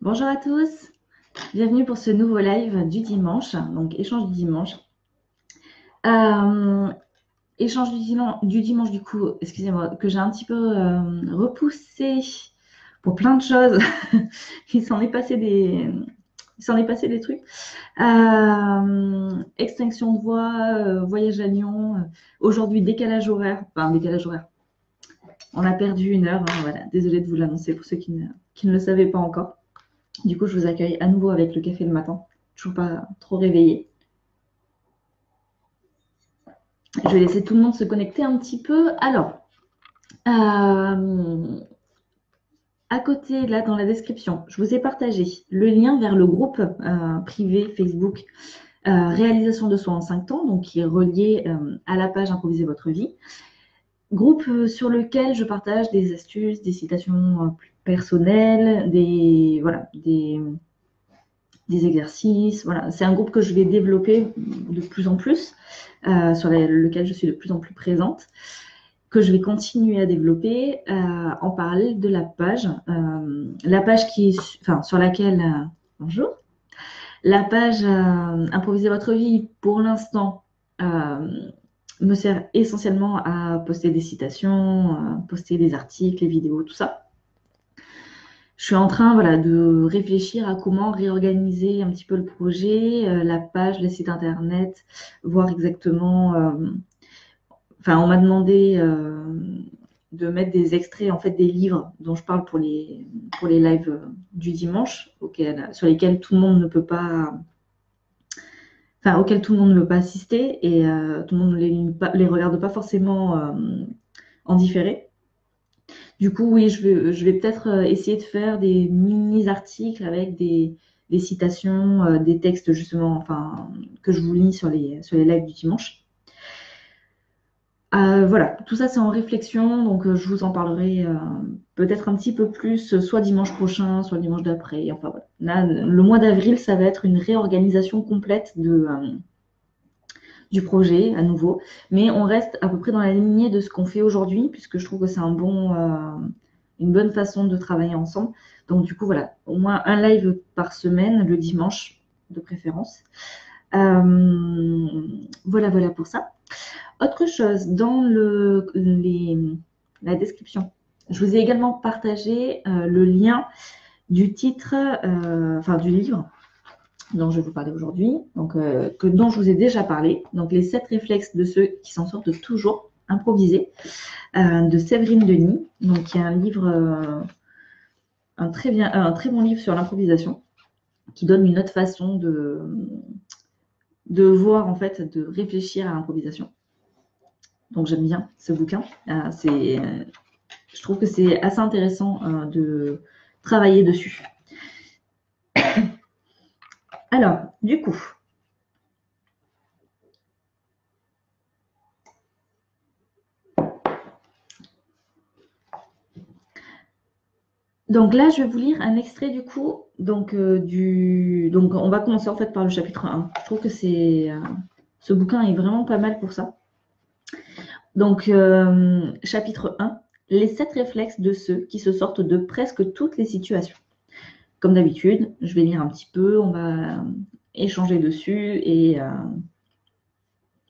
Bonjour à tous, bienvenue pour ce nouveau live du dimanche, donc échange du dimanche. Euh, Échange du dimanche, du coup, excusez-moi, que j'ai un petit peu repoussé pour plein de choses. Il s'en est passé des trucs. Extinction de voix, voyage à Lyon, aujourd'hui décalage horaire. On a perdu une heure, hein, voilà. Désolée de vous l'annoncer pour ceux qui ne le savaient pas encore. Du coup, je vous accueille à nouveau avec le café le matin. Toujours pas trop réveillée. Je vais laisser tout le monde se connecter un petit peu. Alors, à côté, là, dans la description, je vous ai partagé le lien vers le groupe privé Facebook Réalisation de soi en 5 temps, donc qui est relié à la page Improviser votre vie. Groupe sur lequel je partage des astuces, des citations plus personnelles, des exercices. Voilà. C'est un groupe que je vais développer de plus en plus, sur lequel je suis de plus en plus présente, que je vais continuer à développer en parallèle de la page sur laquelle, bonjour, la page Improviser votre vie, pour l'instant, me sert essentiellement à poster des citations, poster des articles, les vidéos, tout ça. Je suis en train de réfléchir à comment réorganiser un petit peu le projet, la page, le site internet, voir exactement. On m'a demandé de mettre des extraits en fait des livres dont je parle pour les lives du dimanche, sur lesquels tout le monde ne peut pas, auxquels tout le monde ne peut pas assister et tout le monde ne les regarde pas forcément en différé. Du coup, oui, je vais peut-être essayer de faire des mini-articles avec des citations, des textes justement, que je vous lis sur les lives du dimanche. Voilà, tout ça c'est en réflexion, donc je vous en parlerai peut-être un petit peu plus, soit dimanche prochain, soit le dimanche d'après. Enfin voilà. Là, le mois d'avril, ça va être une réorganisation complète du projet à nouveau, mais on reste à peu près dans la lignée de ce qu'on fait aujourd'hui, puisque je trouve que c'est une bonne façon de travailler ensemble. Donc du coup, voilà, au moins un live par semaine, le dimanche de préférence. Voilà pour ça. Autre chose, dans la description, je vous ai également partagé le lien du titre, du livre dont je vais vous parler aujourd'hui, dont je vous ai déjà parlé, donc les 7 réflexes de ceux qui s'en sortent toujours improvisés, de Séverine Denis, donc il y a un livre, un très bon livre sur l'improvisation, qui donne une autre façon de voir, en fait, de réfléchir à l'improvisation. Donc j'aime bien ce bouquin. Je trouve que c'est assez intéressant de travailler dessus. Alors, du coup, donc là, je vais vous lire un extrait du coup. Donc on va commencer en fait par le chapitre 1. Je trouve que ce bouquin est vraiment pas mal pour ça. Donc, chapitre 1, les 7 réflexes de ceux qui se sortent de presque toutes les situations. Comme d'habitude, je vais lire un petit peu, on va échanger dessus, et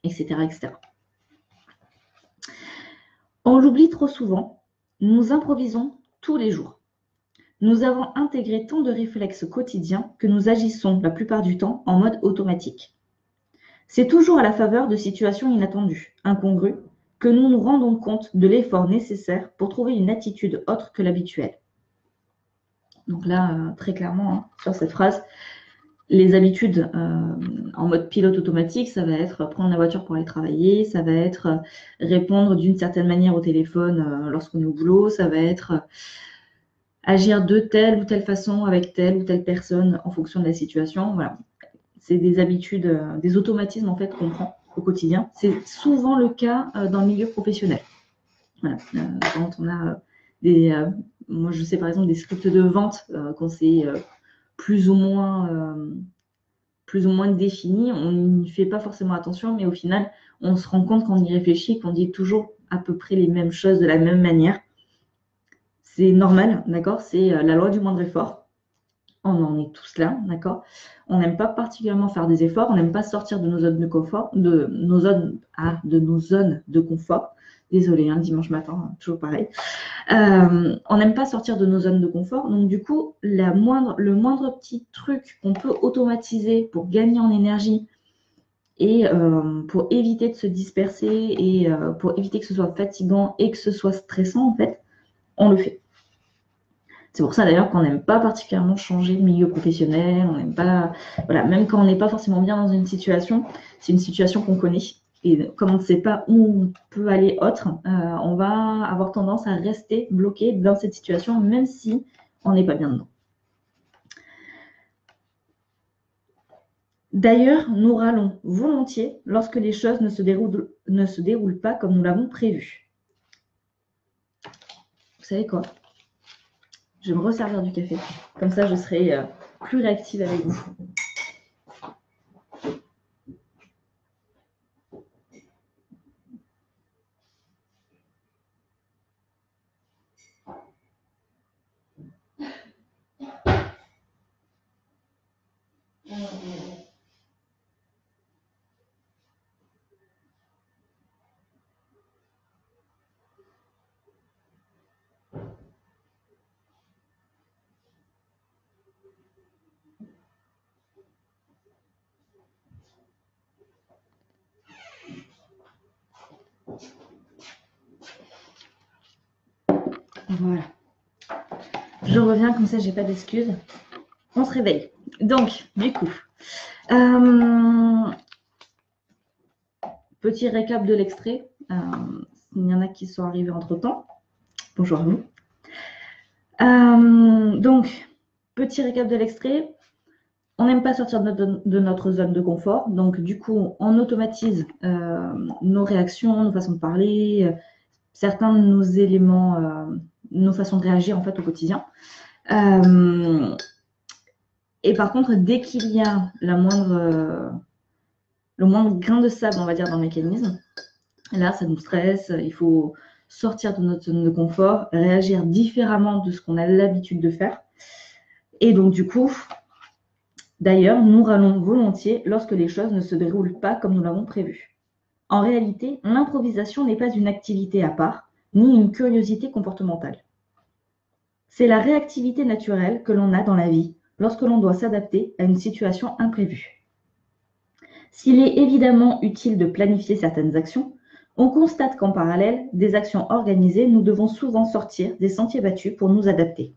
etc., etc. On l'oublie trop souvent, nous improvisons tous les jours. Nous avons intégré tant de réflexes quotidiens que nous agissons la plupart du temps en mode automatique. C'est toujours à la faveur de situations inattendues, incongrues, que nous nous rendons compte de l'effort nécessaire pour trouver une attitude autre que l'habituelle. Donc là, très clairement, hein, sur cette phrase, les habitudes en mode pilote automatique, ça va être prendre la voiture pour aller travailler, ça va être répondre d'une certaine manière au téléphone lorsqu'on est au boulot, ça va être agir de telle ou telle façon avec telle ou telle personne en fonction de la situation. Voilà. C'est des habitudes, des automatismes en fait qu'on prend au quotidien. C'est souvent le cas dans le milieu professionnel. Voilà. Quand on a moi je sais par exemple des scripts de vente qu'on sait plus ou moins défini, on n'y fait pas forcément attention, mais au final, on se rend compte qu'on y réfléchit, qu'on dit toujours à peu près les mêmes choses de la même manière. C'est normal, d'accord? C'est la loi du moindre effort. On en est tous là, d'accord? On n'aime pas particulièrement faire des efforts, on n'aime pas sortir de nos zones de confort, de nos zones de confort. Désolée, dimanche matin, toujours pareil. On n'aime pas sortir de nos zones de confort. Donc, du coup, le moindre petit truc qu'on peut automatiser pour gagner en énergie et pour éviter de se disperser et pour éviter que ce soit fatigant et que ce soit stressant, en fait, on le fait. C'est pour ça d'ailleurs qu'on n'aime pas particulièrement changer de milieu professionnel, on n'aime pas, voilà, même quand on n'est pas forcément bien dans une situation, c'est une situation qu'on connaît. Et comme on ne sait pas où on peut aller autre, on va avoir tendance à rester bloqué dans cette situation, même si on n'est pas bien dedans. D'ailleurs, nous râlons volontiers lorsque les choses ne se déroulent pas comme nous l'avons prévu. Vous savez quoi? Je vais me resservir du café. Comme ça, je serai plus réactive avec vous. Voilà. Je reviens, comme ça, j'ai pas d'excuses. On se réveille. Donc, du coup, petit récap de l'extrait. Il y en a qui sont arrivés entre-temps. Bonjour à vous. Donc, petit récap de l'extrait. On n'aime pas sortir de notre zone de confort. Donc, du coup, on automatise nos réactions, nos façons de parler, certains de nos éléments, nos façons de réagir en fait au quotidien. Et par contre, dès qu'il y a le moindre grain de sable, on va dire, dans le mécanisme, là, ça nous stresse, il faut sortir de notre zone de confort, réagir différemment de ce qu'on a l'habitude de faire. Et donc, du coup, d'ailleurs, nous râlons volontiers lorsque les choses ne se déroulent pas comme nous l'avons prévu. En réalité, l'improvisation n'est pas une activité à part, ni une curiosité comportementale. C'est la réactivité naturelle que l'on a dans la vie lorsque l'on doit s'adapter à une situation imprévue. S'il est évidemment utile de planifier certaines actions, on constate qu'en parallèle des actions organisées, nous devons souvent sortir des sentiers battus pour nous adapter.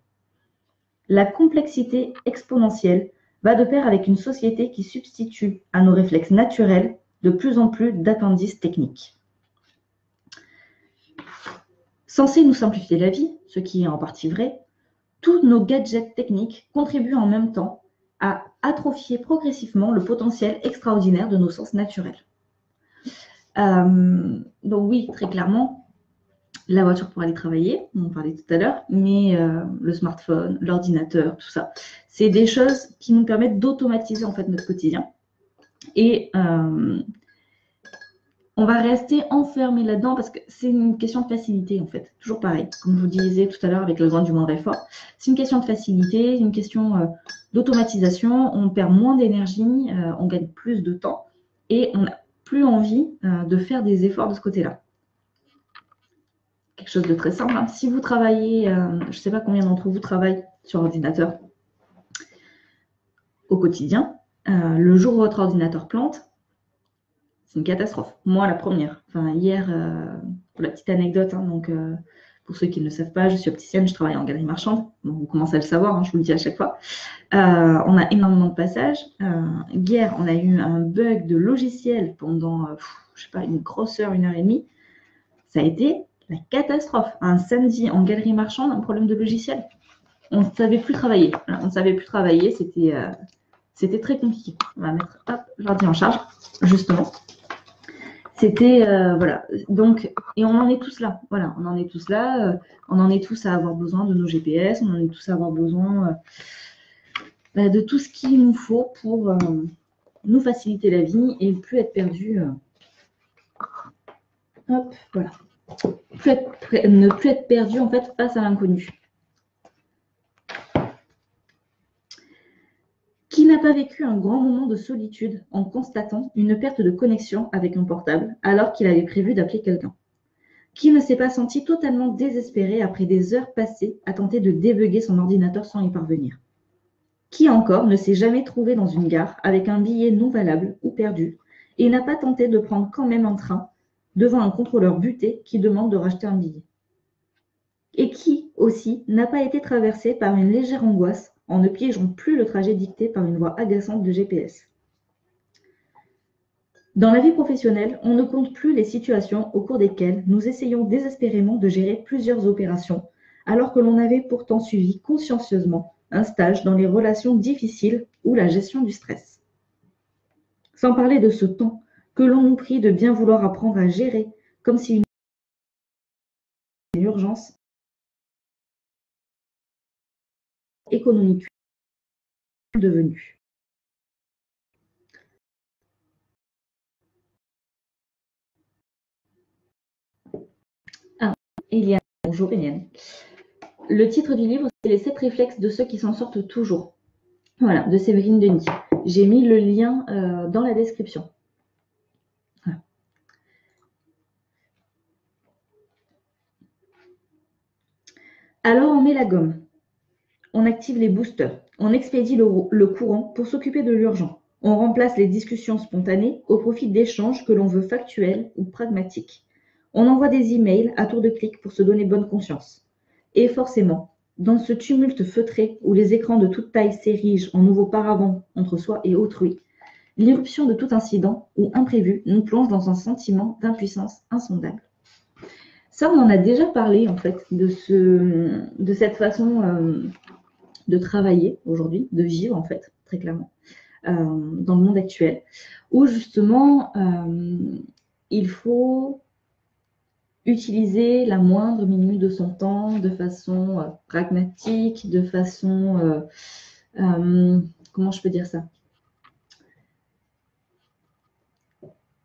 La complexité exponentielle va de pair avec une société qui substitue à nos réflexes naturels de plus en plus d'appendices techniques. Censés nous simplifier la vie, ce qui est en partie vrai, tous nos gadgets techniques contribuent en même temps à atrophier progressivement le potentiel extraordinaire de nos sens naturels. Donc oui, très clairement, la voiture pour aller travailler, on en parlait tout à l'heure, mais le smartphone, l'ordinateur, tout ça, c'est des choses qui nous permettent d'automatiser en fait notre quotidien. Et on va rester enfermé là-dedans parce que c'est une question de facilité en fait. Toujours pareil, comme je vous disais tout à l'heure avec le droit du moindre effort. C'est une question de facilité, une question d'automatisation. On perd moins d'énergie, on gagne plus de temps et on n'a plus envie de faire des efforts de ce côté-là. Quelque chose de très simple. Si vous travaillez, je ne sais pas combien d'entre vous travaillent sur ordinateur au quotidien, le jour où votre ordinateur plante, c'est une catastrophe. Moi, la première. Enfin, hier, pour la petite anecdote, donc pour ceux qui ne le savent pas, je suis opticienne, je travaille en galerie marchande. Donc, vous commencez à le savoir, je vous le dis à chaque fois. On a énormément de passages. Hier, on a eu un bug de logiciel pendant, je sais pas, une grosse heure, 1h30. Ça a été la catastrophe. Un samedi en galerie marchande, un problème de logiciel. On ne savait plus travailler. On ne savait plus travailler, c'était très compliqué. On va mettre l'ordi en charge, justement. C'était, voilà, donc, et on en est tous là, voilà, on en est tous là, on en est tous à avoir besoin de nos GPS, on en est tous à avoir besoin de tout ce qu'il nous faut pour nous faciliter la vie et plus être perdu, hop, voilà, ne plus être perdu en fait face à l'inconnu. pas vécu un grand moment de solitude en constatant une perte de connexion avec un portable alors qu'il avait prévu d'appeler quelqu'un? Qui ne s'est pas senti totalement désespéré après des heures passées à tenter de débugger son ordinateur sans y parvenir? Qui encore ne s'est jamais trouvé dans une gare avec un billet non valable ou perdu et n'a pas tenté de prendre quand même un train devant un contrôleur buté qui demande de racheter un billet? Et qui aussi n'a pas été traversé par une légère angoisse en ne piégeant plus le trajet dicté par une voix agaçante de GPS? Dans la vie professionnelle, on ne compte plus les situations au cours desquelles nous essayons désespérément de gérer plusieurs opérations, alors que l'on avait pourtant suivi consciencieusement un stage dans les relations difficiles ou la gestion du stress. Sans parler de ce temps que l'on nous prie de bien vouloir apprendre à gérer, comme si une urgence économique devenue. Eliane, bonjour Eliane. Le titre du livre, c'est Les 7 réflexes de ceux qui s'en sortent toujours. Voilà, de Séverine Denis. J'ai mis le lien dans la description. Voilà. Alors, on met la gomme. On active les boosters. On expédie le courant pour s'occuper de l'urgent. On remplace les discussions spontanées au profit d'échanges que l'on veut factuels ou pragmatiques. On envoie des emails à tour de clic pour se donner bonne conscience. Et forcément, dans ce tumulte feutré où les écrans de toute taille s'érigent en nouveaux paravents entre soi et autrui, l'irruption de tout incident ou imprévu nous plonge dans un sentiment d'impuissance insondable. Ça, on en a déjà parlé en fait de cette façon de travailler aujourd'hui, de vivre en fait, très clairement, dans le monde actuel, où justement il faut utiliser la moindre minute de son temps de façon pragmatique, de façon, comment je peux dire ça?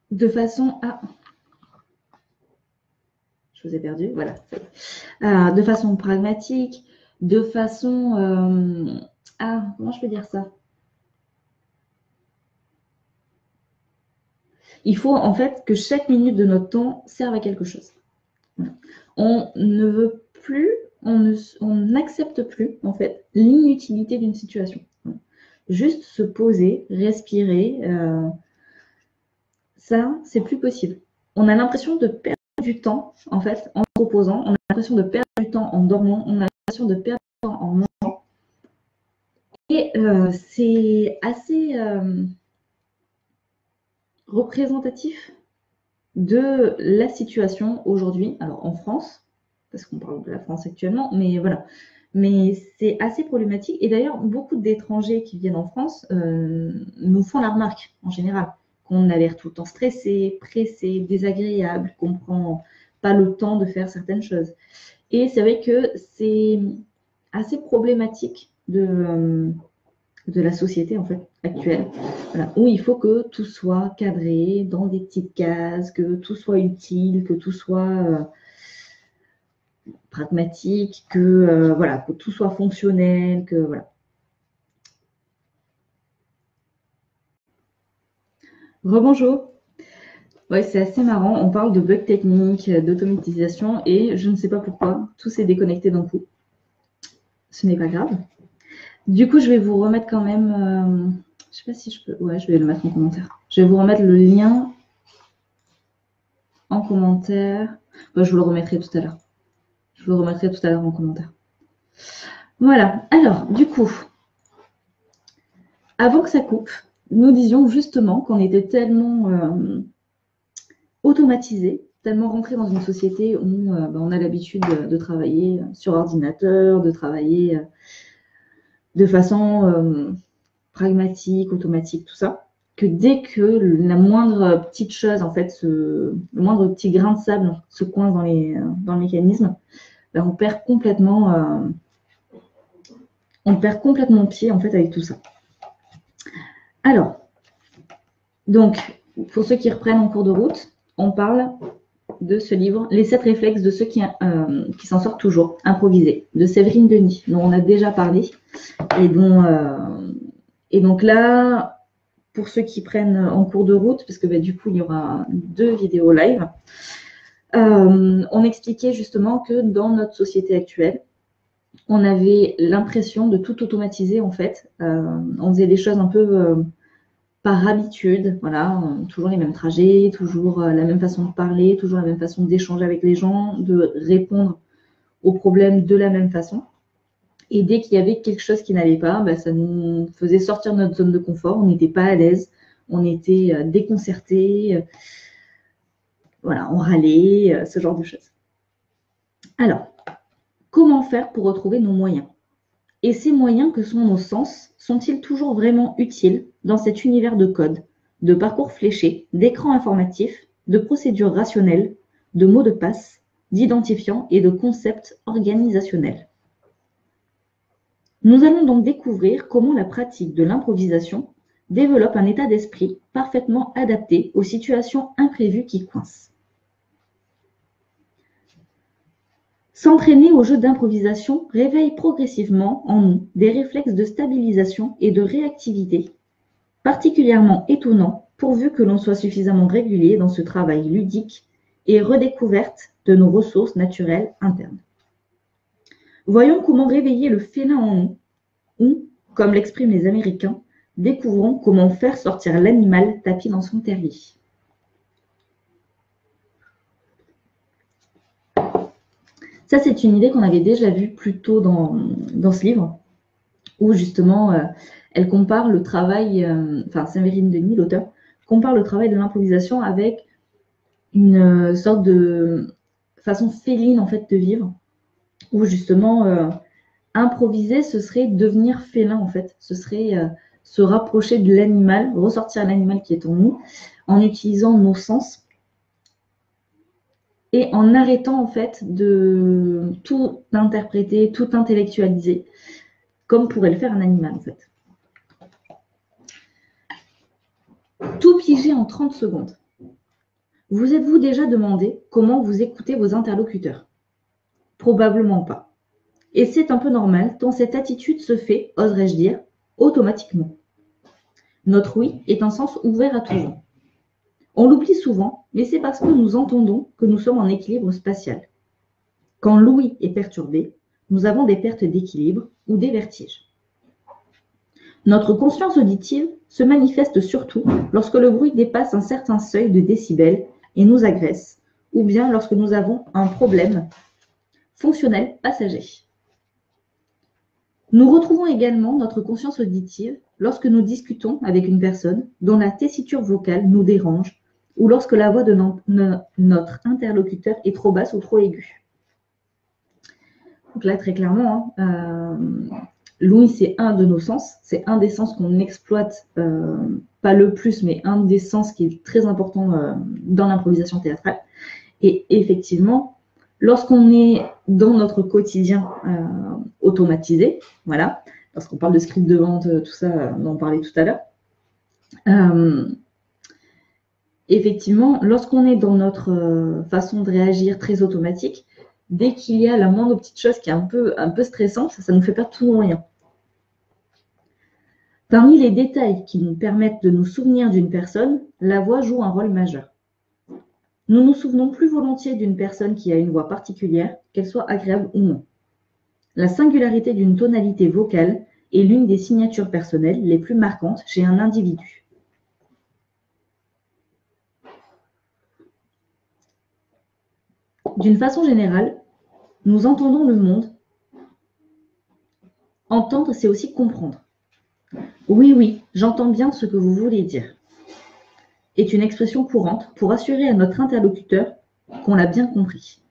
De façon à... Je vous ai perdu, voilà. De façon pragmatique, de façon à... Comment je peux dire ça? Il faut en fait que chaque minute de notre temps serve à quelque chose. On ne veut plus, on n'accepte plus en fait l'inutilité d'une situation. Juste se poser, respirer, ça, c'est plus possible. On a l'impression de perdre du temps en fait en se reposant, on a l'impression de perdre du temps en dormant, on a l'impression de perdre du temps en mangeant. Et c'est assez représentatif de la situation aujourd'hui, alors en France, parce qu'on parle de la France actuellement, mais voilà. Mais c'est assez problématique. Et d'ailleurs, beaucoup d'étrangers qui viennent en France nous font la remarque, en général, qu'on a l'air tout le temps stressé, pressé, désagréable, qu'on ne prend pas le temps de faire certaines choses. Et c'est vrai que c'est assez problématique de la société en fait actuelle, voilà, où il faut que tout soit cadré dans des petites cases, que tout soit utile, que tout soit pragmatique, que voilà, que tout soit fonctionnel, que voilà. Rebonjour. Ouais, c'est assez marrant. On parle de bugs techniques, d'automatisation, et je ne sais pas pourquoi tout s'est déconnecté d'un coup. Ce n'est pas grave. Du coup, je vais vous remettre quand même. Je ne sais pas si je peux. Ouais, je vais le mettre en commentaire. Je vais vous remettre le lien en commentaire. Bah, je vous le remettrai tout à l'heure. Je vous le remettrai tout à l'heure en commentaire. Voilà. Alors, du coup, avant que ça coupe, nous disions justement qu'on était tellement automatisé, tellement rentré dans une société où on a l'habitude de travailler sur ordinateur, de travailler de façon pragmatique, automatique, tout ça, que dès que la moindre petite chose, en fait, le moindre petit grain de sable se coince dans le mécanisme, ben on perd complètement pied en fait avec tout ça. Alors, donc, pour ceux qui reprennent en cours de route, on parle de ce livre, Les 7 réflexes de ceux qui s'en sortent toujours, improvisés, de Séverine Denis, dont on a déjà parlé et dont Et donc là, pour ceux qui prennent en cours de route, parce que du coup, il y aura 2 vidéos live, on expliquait justement que dans notre société actuelle, on avait l'impression de tout automatiser en fait. On faisait des choses un peu par habitude, voilà, toujours les mêmes trajets, toujours la même façon de parler, toujours la même façon d'échanger avec les gens, de répondre aux problèmes de la même façon. Et dès qu'il y avait quelque chose qui n'allait pas, ça nous faisait sortir de notre zone de confort, on n'était pas à l'aise, on était déconcerté, voilà, on râlait, ce genre de choses. Alors, comment faire pour retrouver nos moyens? Et ces moyens que sont nos sens sont-ils toujours vraiment utiles dans cet univers de code, de parcours fléchés, d'écrans informatifs, de procédures rationnelles, de mots de passe, d'identifiants et de concepts organisationnels? Nous allons donc découvrir comment la pratique de l'improvisation développe un état d'esprit parfaitement adapté aux situations imprévues qui coincent. S'entraîner au jeu d'improvisation réveille progressivement en nous des réflexes de stabilisation et de réactivité, particulièrement étonnants pourvu que l'on soit suffisamment régulier dans ce travail ludique et redécouverte de nos ressources naturelles internes. Voyons comment réveiller le félin en nous, ou, comme l'expriment les Américains, découvrons comment faire sortir l'animal tapi dans son terrier. Ça, c'est une idée qu'on avait déjà vue plus tôt dans ce livre, où justement, elle compare le travail, Séverine Denis, l'auteur, compare le travail de l'improvisation avec une sorte de façon féline en fait de vivre, où justement, improviser, ce serait devenir félin en fait, ce serait se rapprocher de l'animal, ressortir l'animal qui est en nous, en utilisant nos sens, et en arrêtant en fait de tout interpréter, tout intellectualiser, comme pourrait le faire un animal en fait. Tout piger en 30 secondes. Vous êtes-vous déjà demandé comment vous écoutez vos interlocuteurs? Probablement pas. Et c'est un peu normal, tant cette attitude se fait, oserais-je dire, automatiquement. Notre oui est un sens ouvert à tout vent. On l'oublie souvent, mais c'est parce que nous entendons que nous sommes en équilibre spatial. Quand l'ouïe est perturbé, nous avons des pertes d'équilibre ou des vertiges. Notre conscience auditive se manifeste surtout lorsque le bruit dépasse un certain seuil de décibels et nous agresse, ou bien lorsque nous avons un problème fonctionnel passager. Nous retrouvons également notre conscience auditive lorsque nous discutons avec une personne dont la tessiture vocale nous dérange ou lorsque la voix de notre interlocuteur est trop basse ou trop aiguë. Donc là, très clairement, l'ouïe, c'est un de nos sens, c'est un des sens qu'on exploite, pas le plus, mais un des sens qui est très important dans l'improvisation théâtrale. Et effectivement, lorsqu'on est dans notre quotidien automatisé, voilà, lorsqu'on parle de script de vente, tout ça, on en parlait tout à l'heure, effectivement, lorsqu'on est dans notre façon de réagir très automatique, dès qu'il y a la moindre petite chose qui est un peu stressante, ça nous fait perdre tous nos moyens. Parmi les détails qui nous permettent de nous souvenir d'une personne, la voix joue un rôle majeur. Nous nous souvenons plus volontiers d'une personne qui a une voix particulière, qu'elle soit agréable ou non. La singularité d'une tonalité vocale est l'une des signatures personnelles les plus marquantes chez un individu. D'une façon générale, nous entendons le monde. Entendre, c'est aussi comprendre. Oui, j'entends bien ce que vous voulez dire, est une expression courante pour assurer à notre interlocuteur qu'on l'a bien compris.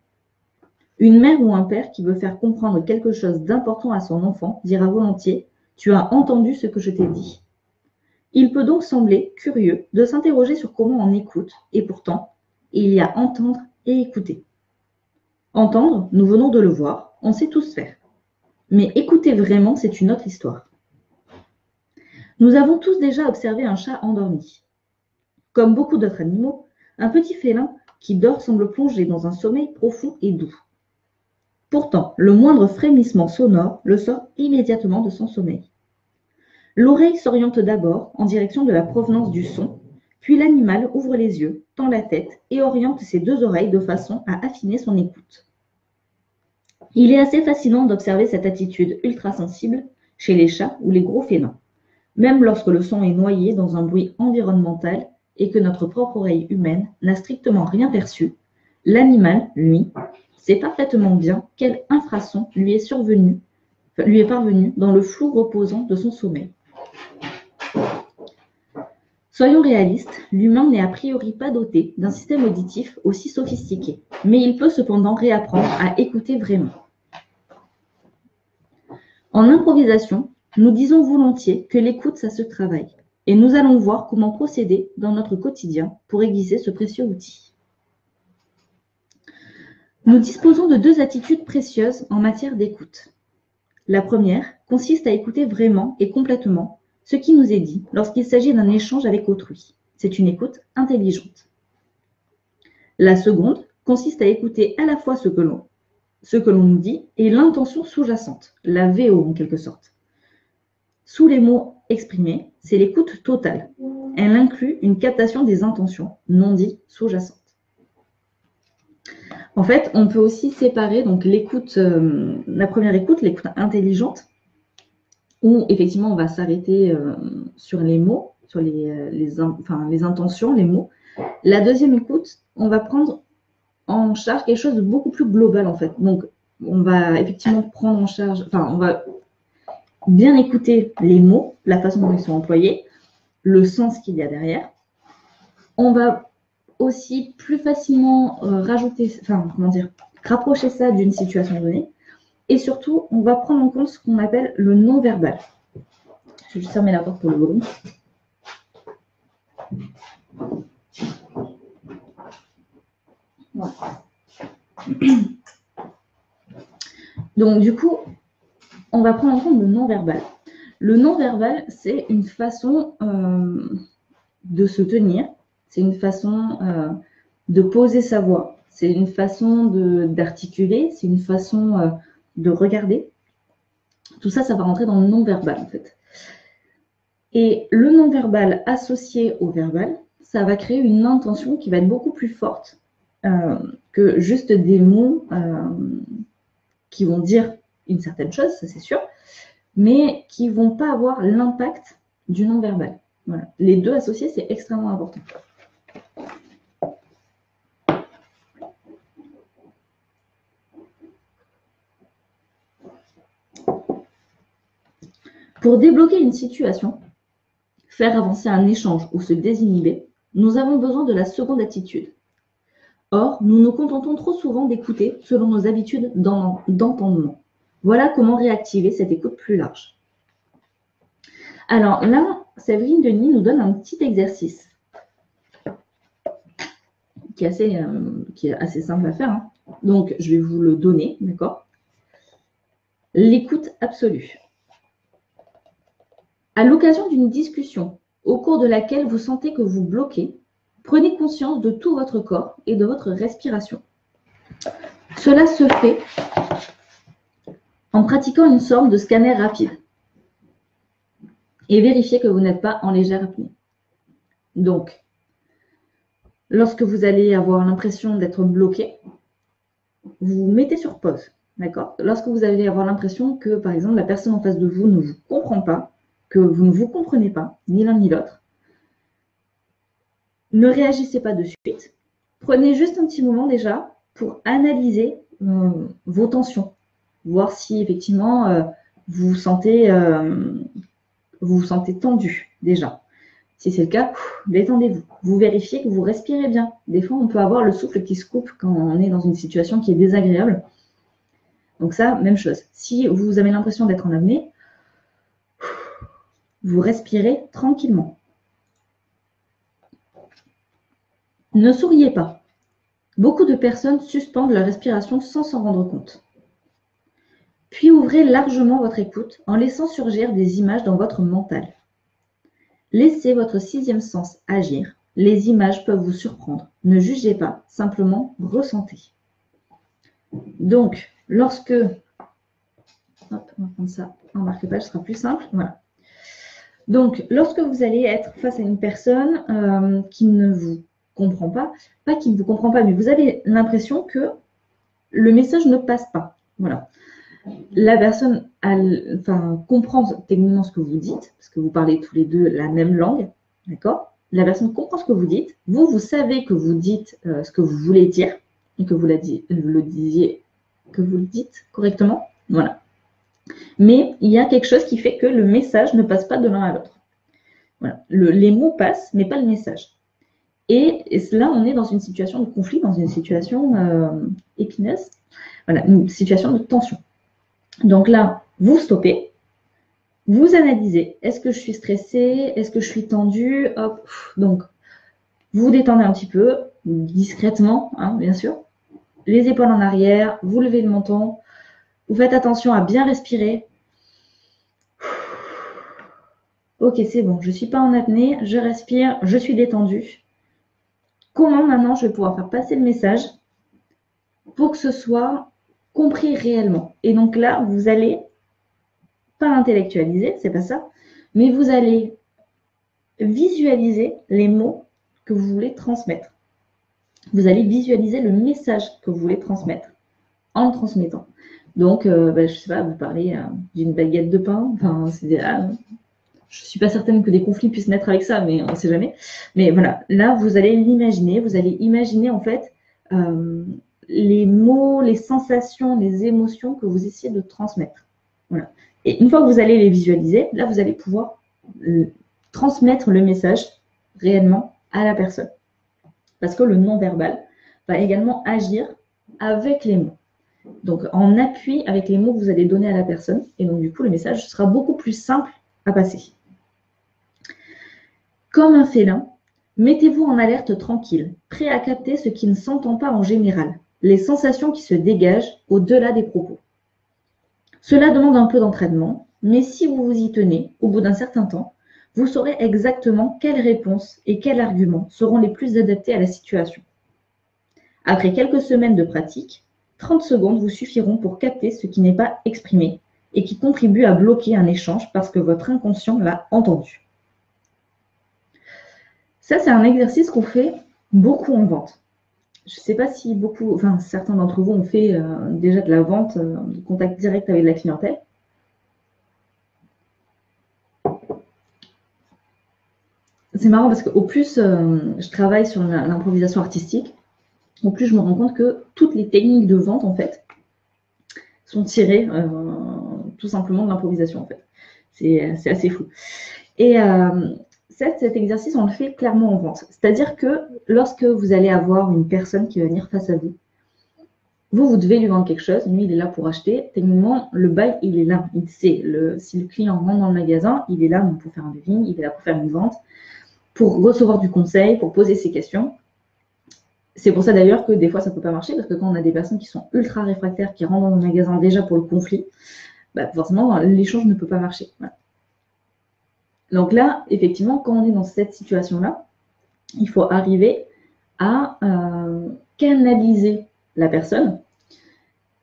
Une mère ou un père qui veut faire comprendre quelque chose d'important à son enfant dira volontiers « Tu as entendu ce que je t'ai dit ». Il peut donc sembler curieux de s'interroger sur comment on écoute, et pourtant, il y a entendre et écouter. Entendre, nous venons de le voir, on sait tous faire. Mais écouter vraiment, c'est une autre histoire. Nous avons tous déjà observé un chat endormi. Comme beaucoup d'autres animaux, un petit félin qui dort semble plongé dans un sommeil profond et doux. Pourtant, le moindre frémissement sonore le sort immédiatement de son sommeil. L'oreille s'oriente d'abord en direction de la provenance du son, puis l'animal ouvre les yeux, tend la tête et oriente ses deux oreilles de façon à affiner son écoute. Il est assez fascinant d'observer cette attitude ultra-sensible chez les chats ou les gros félins. Même lorsque le son est noyé dans un bruit environnemental et que notre propre oreille humaine n'a strictement rien perçu, l'animal, lui, sait parfaitement bien quel infrason lui est parvenu dans le flou reposant de son sommeil. Soyons réalistes, l'humain n'est a priori pas doté d'un système auditif aussi sophistiqué, mais il peut cependant réapprendre à écouter vraiment. En improvisation, nous disons volontiers que l'écoute, ça se travaille, et nous allons voir comment procéder dans notre quotidien pour aiguiser ce précieux outil. Nous disposons de deux attitudes précieuses en matière d'écoute. La première consiste à écouter vraiment et complètement ce qui nous est dit lorsqu'il s'agit d'un échange avec autrui. C'est une écoute intelligente. La seconde consiste à écouter à la fois ce que l'on nous dit et l'intention sous-jacente, la VO en quelque sorte. Sous les mots exprimés, c'est l'écoute totale. Elle inclut une captation des intentions non dites sous-jacentes. En fait, on peut aussi séparer donc l'écoute, la première écoute, l'écoute intelligente, où effectivement on va s'arrêter sur les mots, sur les intentions, les mots. La deuxième écoute, on va prendre en charge quelque chose de beaucoup plus global en fait. Donc, on va effectivement prendre en charge, on va bien écouter les mots, la façon dont ils sont employés, le sens qu'il y a derrière. On va aussi plus facilement rapprocher ça d'une situation donnée. Et surtout, on va prendre en compte ce qu'on appelle le non-verbal. Je vais juste fermer la porte pour le volume. Voilà. Donc, du coup, on va prendre en compte le non-verbal. Le non-verbal, c'est une façon de se tenir, c'est une façon de poser sa voix, c'est une façon d'articuler, c'est une façon de regarder. Tout ça, ça va rentrer dans le non-verbal en fait. Et le non-verbal associé au verbal, ça va créer une intention qui va être beaucoup plus forte que juste des mots qui vont dire une certaine chose, ça c'est sûr, mais qui ne vont pas avoir l'impact du non-verbal. Voilà. Les deux associés, c'est extrêmement important. Pour débloquer une situation, faire avancer un échange ou se désinhiber, nous avons besoin de la seconde attitude. Or, nous nous contentons trop souvent d'écouter selon nos habitudes d'entendement. Voilà comment réactiver cette écoute plus large. Alors là, Séverine Denis nous donne un petit exercice qui est assez simple à faire. Hein. Donc, je vais vous le donner, d'accord? L'écoute absolue. À l'occasion d'une discussion au cours de laquelle vous sentez que vous bloquez, prenez conscience de tout votre corps et de votre respiration. Cela se fait en pratiquant une sorte de scanner rapide et vérifiez que vous n'êtes pas en légère apnée. Donc, lorsque vous allez avoir l'impression d'être bloqué, vous mettez sur pause, d'accord? Lorsque vous allez avoir l'impression que, par exemple, la personne en face de vous ne vous comprend pas, que vous ne vous comprenez pas, ni l'un ni l'autre, ne réagissez pas de suite. Prenez juste un petit moment déjà pour analyser vos tensions, voir si effectivement vous vous sentez tendu déjà. Si c'est le cas, détendez-vous. Vous vérifiez que vous respirez bien. Des fois, on peut avoir le souffle qui se coupe quand on est dans une situation qui est désagréable. Donc ça, même chose. Si vous avez l'impression d'être en apnée, vous respirez tranquillement. Ne souriez pas. Beaucoup de personnes suspendent leur respiration sans s'en rendre compte. Puis ouvrez largement votre écoute en laissant surgir des images dans votre mental. Laissez votre sixième sens agir. Les images peuvent vous surprendre. Ne jugez pas, simplement ressentez. Donc, lorsque... Hop, on va prendre ça en marque-page, ce sera plus simple. Voilà. Donc, lorsque vous allez être face à une personne qui ne vous comprend pas qui ne vous comprend pas, mais vous avez l'impression que le message ne passe pas. Voilà. La personne comprend techniquement ce que vous dites, parce que vous parlez tous les deux la même langue, d'accord? La personne comprend ce que vous dites. Vous savez que vous dites ce que vous voulez dire et que vous le dites correctement. Voilà. Mais il y a quelque chose qui fait que le message ne passe pas de l'un à l'autre. Voilà. Les mots passent, mais pas le message. Et là, on est dans une situation de conflit, dans une situation épineuse, voilà, une situation de tension. Donc là, vous stoppez, vous analysez. Est-ce que je suis stressée? Est-ce que je suis tendue? Hop. Donc, vous détendez un petit peu, discrètement, hein, bien sûr. Les épaules en arrière, vous levez le menton. Vous faites attention à bien respirer. Ok, c'est bon, je ne suis pas en apnée, je respire, je suis détendue. Comment maintenant je vais pouvoir faire passer le message pour que ce soit compris réellement? Et donc là, vous allez pas intellectualiser, c'est pas ça, mais vous allez visualiser les mots que vous voulez transmettre. Vous allez visualiser le message que vous voulez transmettre en le transmettant. Donc, je ne sais pas, vous parlez d'une baguette de pain. Enfin, je ne suis pas certaine que des conflits puissent naître avec ça, mais on ne sait jamais. Mais voilà, là, vous allez l'imaginer. Vous allez imaginer, en fait, les mots, les sensations, les émotions que vous essayez de transmettre. Voilà. Et une fois que vous allez les visualiser, là, vous allez pouvoir transmettre le message réellement à la personne. Parce que le non-verbal va également agir avec les mots. Donc, en appui avec les mots que vous allez donner à la personne. Et donc, du coup, le message sera beaucoup plus simple à passer. Comme un félin, mettez-vous en alerte tranquille, prêt à capter ce qui ne s'entend pas en général, les sensations qui se dégagent au-delà des propos. Cela demande un peu d'entraînement, mais si vous vous y tenez, au bout d'un certain temps, vous saurez exactement quelles réponses et quels arguments seront les plus adaptés à la situation. Après quelques semaines de pratique, 30 secondes vous suffiront pour capter ce qui n'est pas exprimé et qui contribue à bloquer un échange parce que votre inconscient l'a entendu. Ça, c'est un exercice qu'on fait beaucoup en vente. Je ne sais pas si certains d'entre vous ont fait déjà de la vente, de contact direct avec la clientèle. C'est marrant parce qu'au plus je travaille sur l'improvisation artistique, au plus je me rends compte que toutes les techniques de vente, en fait, sont tirées tout simplement de l'improvisation, en fait. C'est assez fou. Et cet exercice, on le fait clairement en vente. C'est-à-dire que lorsque vous allez avoir une personne qui va venir face à vous, vous devez lui vendre quelque chose. Lui, il est là pour acheter. Techniquement, le bail, il est là. Il sait. Si le client rentre dans le magasin, il est là pour faire un devis, il est là pour faire une vente, pour recevoir du conseil, pour poser ses questions. C'est pour ça d'ailleurs que des fois, ça ne peut pas marcher, parce que quand on a des personnes qui sont ultra réfractaires, qui rentrent dans le magasin déjà pour le conflit, forcément, l'échange ne peut pas marcher. Voilà. Donc là, effectivement, quand on est dans cette situation-là, il faut arriver à canaliser la personne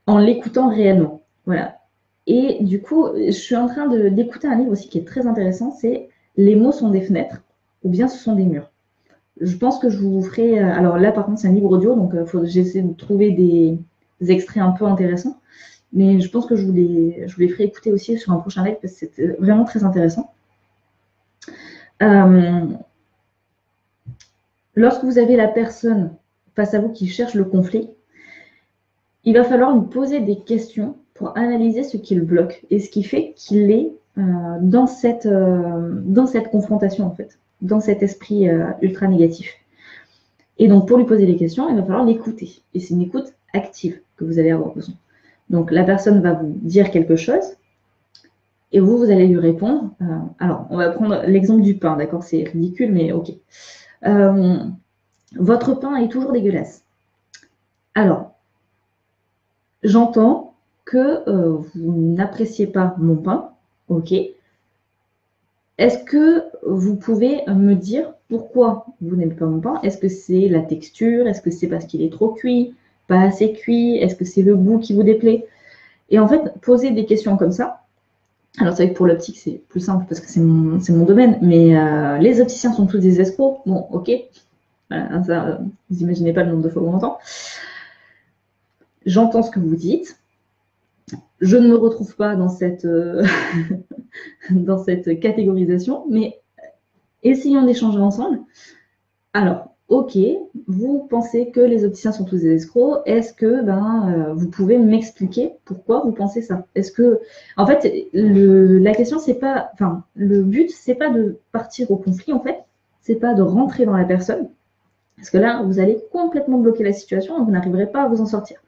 en l'écoutant réellement. Voilà. Et du coup, je suis en train d'écouter un livre aussi qui est très intéressant, c'est « Les mots sont des fenêtres » ou bien « ce sont des murs ». Je pense que je vous ferai... alors là, par contre, c'est un livre audio, donc j'essaie de trouver des extraits un peu intéressants. Mais je pense que je vous les ferai écouter aussi sur un prochain live parce que c'est vraiment très intéressant. Lorsque vous avez la personne face à vous qui cherche le conflit, il va falloir lui poser des questions pour analyser ce qui le bloque et ce qui fait qu'il est dans cette confrontation, en fait, dans cet esprit ultra négatif. Et donc, pour lui poser des questions, il va falloir l'écouter. Et c'est une écoute active que vous allez avoir besoin. Donc, la personne va vous dire quelque chose et vous allez lui répondre. Alors, on va prendre l'exemple du pain, d'accord? C'est ridicule, mais ok. Votre pain est toujours dégueulasse. Alors, j'entends que vous n'appréciez pas mon pain, ok. Est-ce que vous pouvez me dire pourquoi vous n'aimez pas mon pain? Est-ce que c'est la texture? Est-ce que c'est parce qu'il est trop cuit? Pas assez cuit? Est-ce que c'est le goût qui vous déplaît? Et en fait, poser des questions comme ça Alors, c'est vrai que pour l'optique, c'est plus simple parce que c'est mon domaine, mais les opticiens sont tous des escrocs. Bon, ok. Ça, vous n'imaginez pas le nombre de fois qu'on entend. J'entends ce que vous dites. Je ne me retrouve pas dans cette, dans cette catégorisation, mais essayons d'échanger ensemble. Alors, ok, vous pensez que les opticiens sont tous des escrocs. Est-ce que vous pouvez m'expliquer pourquoi vous pensez ça? Est-ce que, en fait, la question, c'est pas, enfin, le but, c'est pas de partir au conflit, en fait, c'est pas de rentrer dans la personne, parce que là, vous allez complètement bloquer la situation et vous n'arriverez pas à vous en sortir.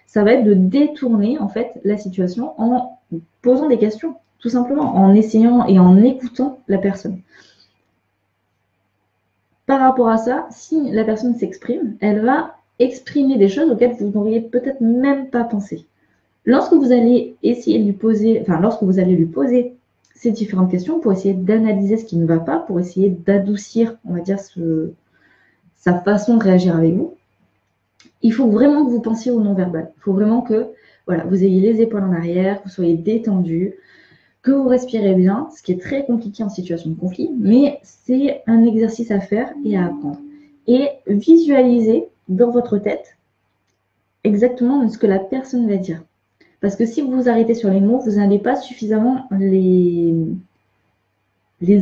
Ça va être de détourner, en fait, la situation en posant des questions, tout simplement, en essayant et en écoutant la personne. Par rapport à ça, si la personne s'exprime, elle va exprimer des choses auxquelles vous n'auriez peut-être même pas pensé. Lorsque vous allez essayer de lui poser, enfin, lorsque vous allez lui poser ces différentes questions pour essayer d'analyser ce qui ne va pas, pour essayer d'adoucir, on va dire, sa façon de réagir avec vous, il faut vraiment que vous pensiez au non-verbal. Il faut vraiment que voilà, vous ayez les épaules en arrière, que vous soyez détendu, que vous respirez bien, ce qui est très compliqué en situation de conflit, mais c'est un exercice à faire et à apprendre. Et visualisez dans votre tête exactement ce que la personne va dire. Parce que si vous vous arrêtez sur les mots, vous n'allez pas suffisamment les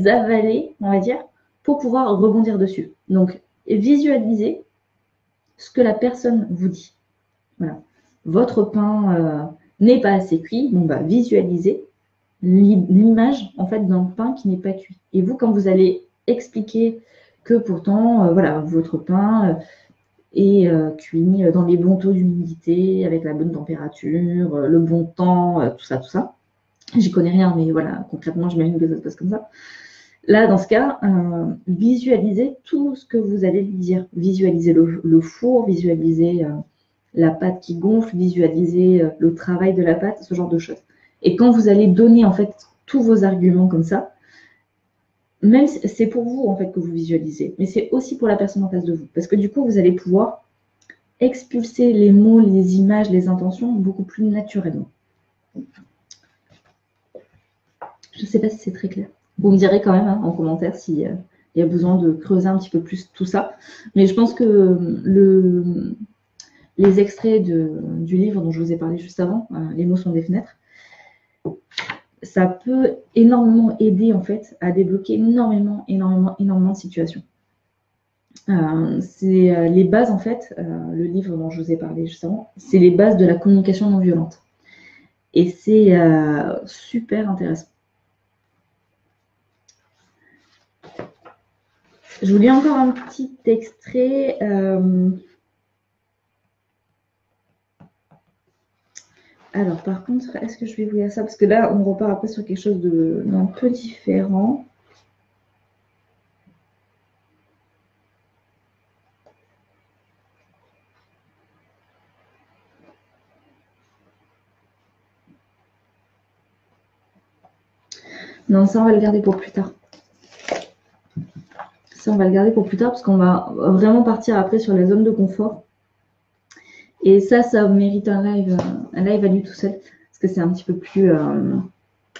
avaler, on va dire, pour pouvoir rebondir dessus. Donc, visualisez ce que la personne vous dit. Voilà. Votre pain n'est pas assez cuit, bon bah visualisez l'image en fait d'un pain qui n'est pas cuit. Et vous, quand vous allez expliquer que pourtant, voilà, votre pain est cuit dans les bons taux d'humidité, avec la bonne température, le bon temps, tout ça, J'y connais rien, mais voilà, concrètement, j'imagine que ça se passe comme ça. Là, dans ce cas, visualisez tout ce que vous allez lui dire. Visualisez le four, visualisez la pâte qui gonfle, visualisez le travail de la pâte, ce genre de choses. Et quand vous allez donner en fait tous vos arguments comme ça, même c'est pour vous en fait que vous visualisez, mais c'est aussi pour la personne en face de vous, parce que du coup vous allez pouvoir expulser les mots, les images, les intentions beaucoup plus naturellement. Je ne sais pas si c'est très clair. Vous me direz quand même en commentaire s'il y a besoin de creuser un petit peu plus tout ça, mais je pense que les extraits du livre dont je vous ai parlé juste avant, Les mots sont des fenêtres, ça peut énormément aider en fait à débloquer énormément de situations. C'est les bases en fait, le livre dont je vous ai parlé juste avant, c'est les bases de la communication non violente. Et c'est super intéressant. Je vous lis encore un petit extrait. Alors, par contre, est-ce que je vais vous lire ça? Parce que là, on repart après sur quelque chose d'un peu différent. Non, ça, on va le garder pour plus tard. Ça, on va le garder pour plus tard parce qu'on va vraiment partir après sur la zone de confort. Et ça mérite un live à lui tout seul. Parce que c'est un petit peu plus...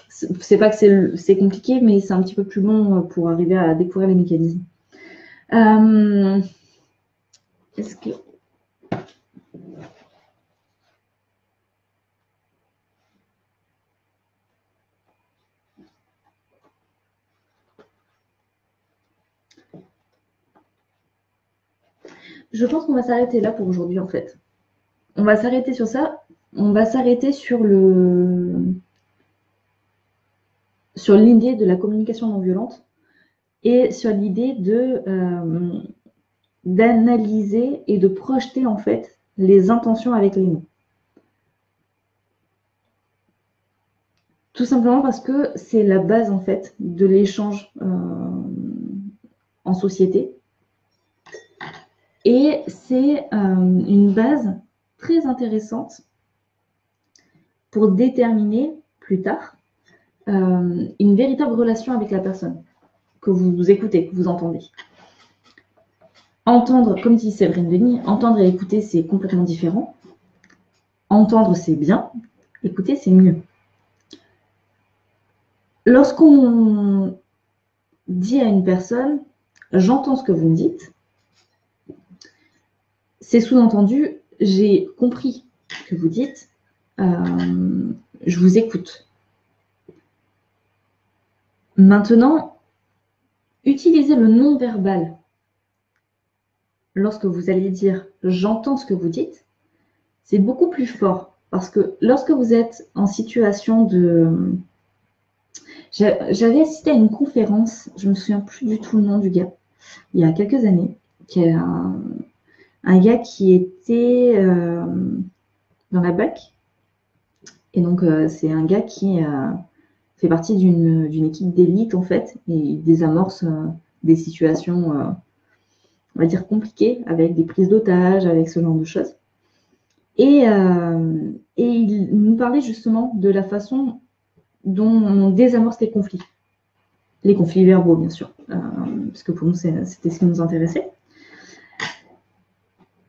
c'est pas que c'est compliqué, mais c'est un petit peu plus long pour arriver à découvrir les mécanismes. Est-ce que... Je pense qu'on va s'arrêter là pour aujourd'hui, en fait. On va s'arrêter sur ça. On va s'arrêter sur l'idée de la communication non violente et sur l'idée d'analyser et de projeter, en fait, les intentions avec les mots. Tout simplement parce que c'est la base, en fait, de l'échange en société. Et c'est une base très intéressante pour déterminer plus tard une véritable relation avec la personne que vous écoutez, que vous entendez. Entendre, comme dit Séverine Denis, entendre et écouter, c'est complètement différent. Entendre, c'est bien. Écouter, c'est mieux. Lorsqu'on dit à une personne « j'entends ce que vous me dites », c'est sous-entendu « j'ai compris ce que vous dites, je vous écoute ». Maintenant, utilisez le non-verbal lorsque vous allez dire « j'entends ce que vous dites », c'est beaucoup plus fort parce que lorsque vous êtes en situation de... J'avais assisté à une conférence, je ne me souviens plus du tout le nom du gars, il y a quelques années, qui est un gars qui était dans la BAC. Et donc, c'est un gars qui fait partie d'une équipe d'élite, en fait, et il désamorce des situations, on va dire, compliquées, avec des prises d'otages, avec ce genre de choses. Et il nous parlait justement de la façon dont on désamorce les conflits verbaux, bien sûr, parce que pour nous, c'était ce qui nous intéressait.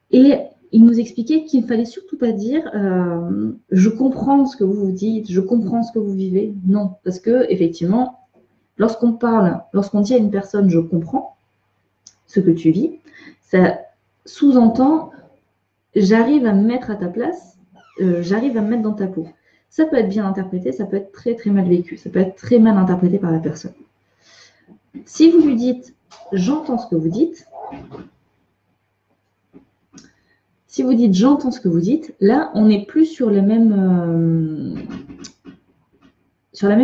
Et il nous expliquait qu'il ne fallait surtout pas dire je comprends ce que vous dites, je comprends ce que vous vivez. Non, parce que effectivement, lorsqu'on dit à une personne je comprends ce que tu vis, ça sous-entend j'arrive à me mettre à ta place, j'arrive à me mettre dans ta peau. Ça peut être bien interprété, ça peut être très très mal vécu, ça peut être très mal interprété par la personne. Si vous lui dites j'entends ce que vous dites, si vous dites j'entends ce que vous dites, là on n'est plus sur la même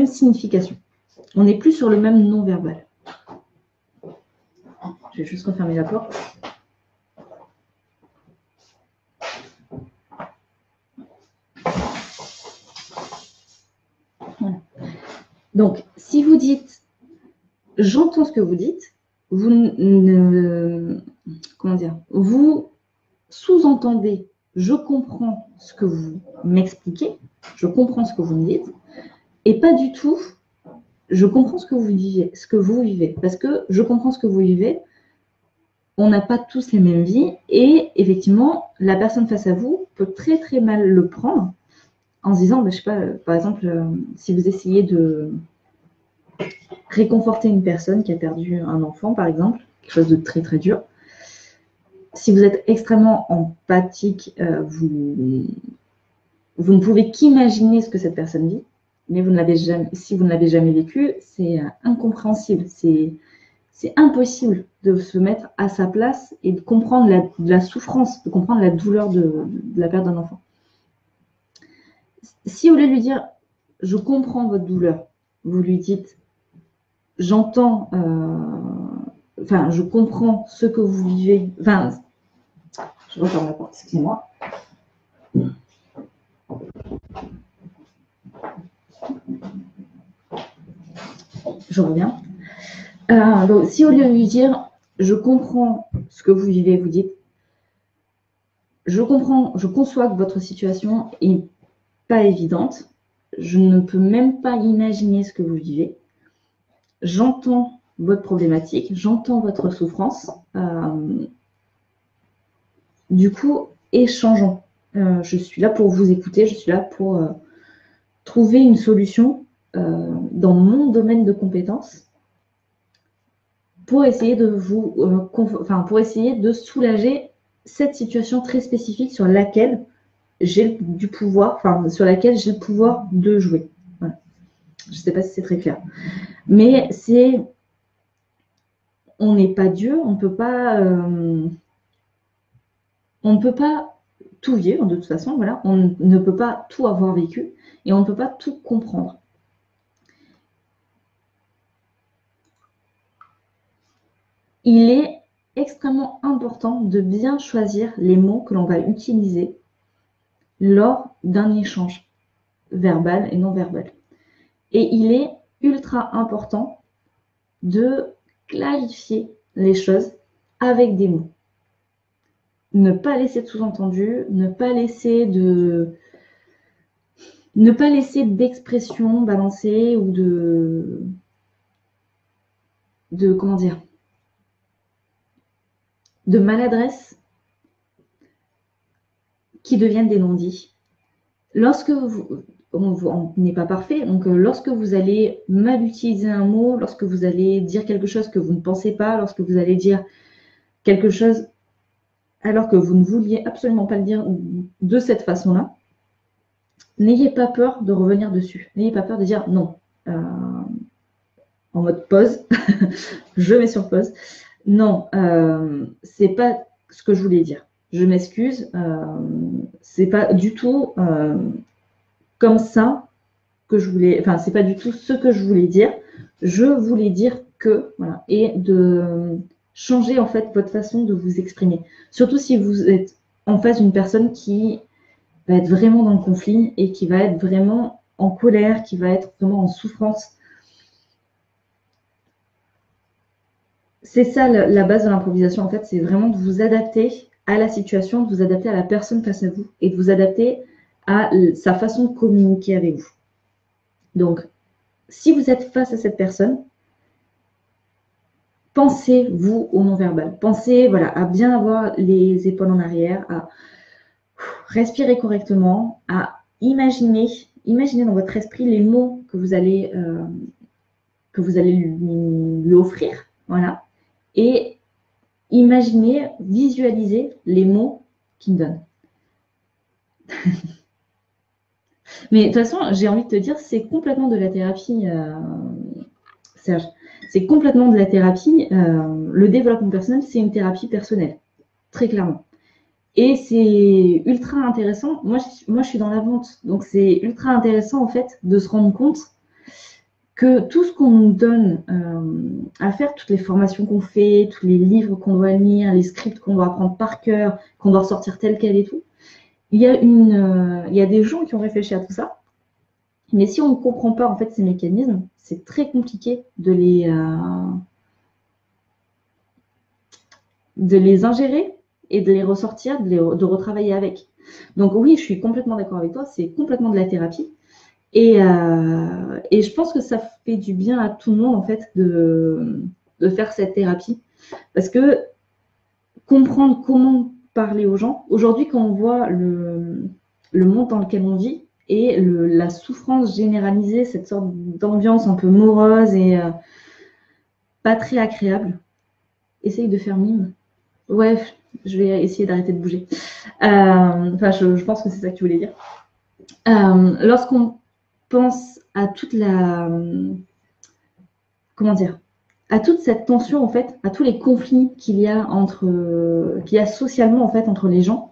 signification. On n'est plus sur le même non-verbal. Je vais juste refermer la porte. Voilà. Donc, si vous dites j'entends ce que vous dites, vous sous-entendez je comprends ce que vous m'expliquez, je comprends ce que vous me dites, et pas du tout je comprends ce que vous vivez, parce que je comprends ce que vous vivez, on n'a pas tous les mêmes vies, et effectivement, la personne face à vous peut très très mal le prendre en se disant, je sais pas, par exemple, si vous essayez de réconforter une personne qui a perdu un enfant, par exemple, quelque chose de très très dur, si vous êtes extrêmement empathique, vous ne pouvez qu'imaginer ce que cette personne vit, mais si vous ne l'avez jamais vécu, c'est incompréhensible, c'est impossible de se mettre à sa place et de comprendre la souffrance, de comprendre la douleur de la perte d'un enfant. Si au lieu de lui dire « je comprends votre douleur », vous lui dites « j'entends, je comprends ce que vous vivez », je referme la porte, excusez-moi. Je reviens. Donc, si au lieu de lui dire « je comprends ce que vous vivez », vous dites « je conçois que votre situation est pas évidente, je ne peux même pas imaginer ce que vous vivez, j'entends votre problématique, j'entends votre souffrance, du coup, échangeons. Je suis là pour vous écouter, je suis là pour trouver une solution dans mon domaine de compétences pour essayer pour essayer de soulager cette situation très spécifique sur laquelle j'ai du pouvoir, sur laquelle j'ai le pouvoir de jouer. Voilà. Je ne sais pas si c'est très clair. Mais on n'est pas Dieu, on ne peut pas tout vivre de toute façon, voilà. On ne peut pas tout avoir vécu et on ne peut pas tout comprendre. Il est extrêmement important de bien choisir les mots que l'on va utiliser lors d'un échange verbal et non verbal. Et il est ultra important de clarifier les choses avec des mots. Ne pas laisser de sous-entendu, ne pas laisser d'expression balancée ou de maladresse qui deviennent des non-dits. on n'est pas parfait. Donc, lorsque vous allez mal utiliser un mot, lorsque vous allez dire quelque chose que vous ne pensez pas, lorsque vous allez dire quelque chose alors que vous ne vouliez absolument pas le dire de cette façon-là, n'ayez pas peur de revenir dessus. N'ayez pas peur de dire non. En mode pause, je mets sur pause. Non, c'est pas ce que je voulais dire. Je m'excuse. C'est pas du tout comme ça que je voulais. Enfin, c'est pas du tout ce que je voulais dire. Je voulais dire que, voilà, et de changer en fait votre façon de vous exprimer. Surtout si vous êtes en face d'une personne qui va être vraiment dans le conflit et qui va être vraiment en colère, qui va être vraiment en souffrance. C'est ça la base de l'improvisation, en fait, c'est vraiment de vous adapter à la situation, de vous adapter à la personne face à vous et de vous adapter à sa façon de communiquer avec vous. Donc, si vous êtes face à cette personne, pensez, vous, au non-verbal. Pensez voilà, à bien avoir les épaules en arrière, à respirer correctement, à imaginer dans votre esprit les mots que vous allez lui offrir. Voilà. Et imaginez, visualisez les mots qu'il me donne. Mais de toute façon, j'ai envie de te dire, c'est complètement de la thérapie, Serge. C'est complètement de la thérapie. Le développement personnel, c'est une thérapie personnelle, très clairement. Et c'est ultra intéressant. Moi, je suis dans la vente, donc c'est ultra intéressant en fait de se rendre compte que tout ce qu'on nous donne à faire, toutes les formations qu'on fait, tous les livres qu'on doit lire, les scripts qu'on doit apprendre par cœur, qu'on doit ressortir tel quel et tout, il y a des gens qui ont réfléchi à tout ça. Mais si on ne comprend pas en fait ces mécanismes, c'est très compliqué de les ingérer et de les ressortir, de retravailler avec. Donc oui, je suis complètement d'accord avec toi, c'est complètement de la thérapie. Et je pense que ça fait du bien à tout le monde en fait de faire cette thérapie. Parce que comprendre comment parler aux gens, aujourd'hui quand on voit le monde dans lequel on vit et la souffrance généralisée, cette sorte d'ambiance un peu morose et pas très agréable, essaye de faire mime. Ouais, je vais essayer d'arrêter de bouger. Enfin, je pense que c'est ça que tu voulais dire. Lorsqu'on pense à toute comment dire, à toute cette tension en fait, à tous les conflits qu'il y a socialement en fait entre les gens,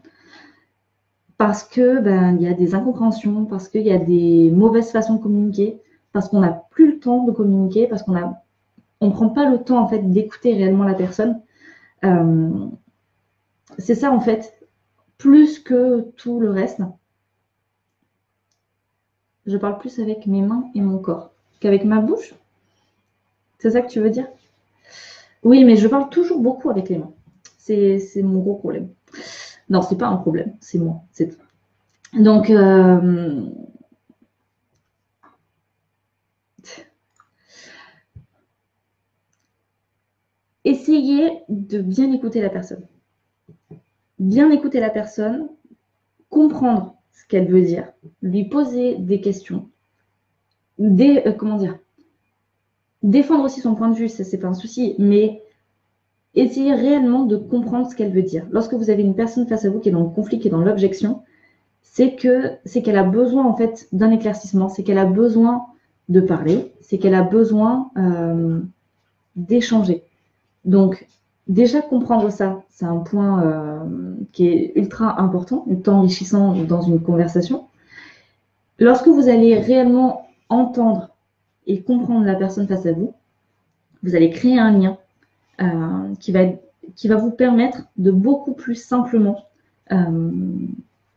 parce que il y a des incompréhensions, parce qu'il y a des mauvaises façons de communiquer, parce qu'on n'a plus le temps de communiquer, parce qu'on ne prend pas le temps en fait d'écouter réellement la personne. C'est ça en fait, plus que tout le reste. Je parle plus avec mes mains et mon corps qu'avec ma bouche. C'est ça que tu veux dire? Oui, mais je parle toujours beaucoup avec les mains. C'est mon gros problème. Non, c'est pas un problème, c'est moi, c'est tout. Donc, essayez de bien écouter la personne. Bien écouter la personne, comprendre ce qu'elle veut dire, lui poser des questions, comment dire, défendre aussi son point de vue, ça c'est pas un souci, mais essayez réellement de comprendre ce qu'elle veut dire. Lorsque vous avez une personne face à vous qui est dans le conflit, qui est dans l'objection, c'est qu'elle a besoin en fait d'un éclaircissement, c'est qu'elle a besoin de parler, c'est qu'elle a besoin d'échanger. Donc, déjà comprendre ça, c'est un point qui est ultra important, ultra enrichissant dans une conversation. Lorsque vous allez réellement entendre et comprendre la personne face à vous, vous allez créer un lien qui va vous permettre de beaucoup plus simplement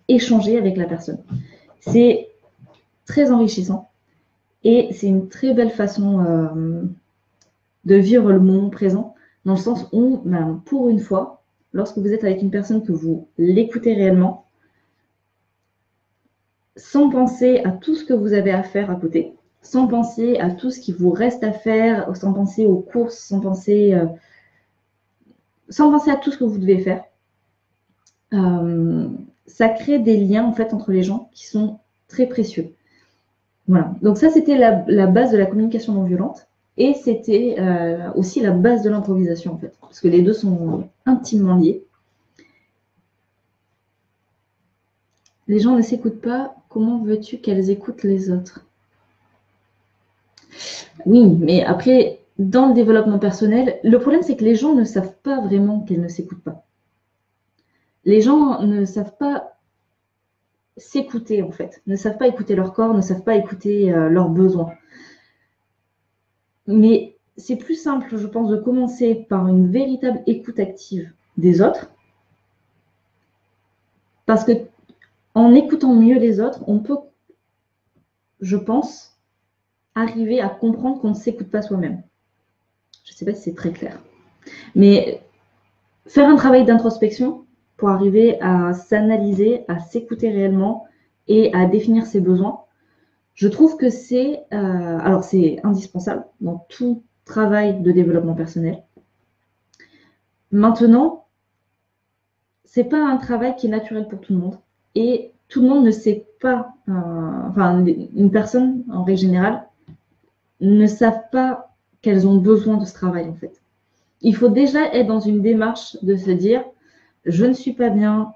échanger avec la personne. C'est très enrichissant et c'est une très belle façon de vivre le moment présent, dans le sens où, pour une fois, lorsque vous êtes avec une personne que vous l'écoutez réellement, sans penser à tout ce que vous avez à faire à côté, sans penser à tout ce qui vous reste à faire, sans penser aux courses, sans penser à tout ce que vous devez faire, ça crée des liens en fait entre les gens qui sont très précieux. Voilà. Donc ça, c'était la base de la communication non violente. Et c'était aussi la base de l'improvisation, en fait. Parce que les deux sont intimement liés. Les gens ne s'écoutent pas. Comment veux-tu qu'elles écoutent les autres? Oui, mais après, dans le développement personnel, le problème, c'est que les gens ne savent pas vraiment qu'elles ne s'écoutent pas. Les gens ne savent pas s'écouter, en fait. Ne savent pas écouter leur corps, ne savent pas écouter leurs besoins. Mais c'est plus simple, je pense, de commencer par une véritable écoute active des autres. Parce que en écoutant mieux les autres, on peut, je pense, arriver à comprendre qu'on ne s'écoute pas soi-même. Je ne sais pas si c'est très clair. Mais faire un travail d'introspection pour arriver à s'analyser, à s'écouter réellement et à définir ses besoins, je trouve que c'est alors c'est indispensable dans tout travail de développement personnel. Maintenant, c'est pas un travail qui est naturel pour tout le monde et tout le monde ne sait pas, enfin une personne en règle générale ne savent pas qu'elles ont besoin de ce travail en fait. Il faut déjà être dans une démarche de se dire je ne suis pas bien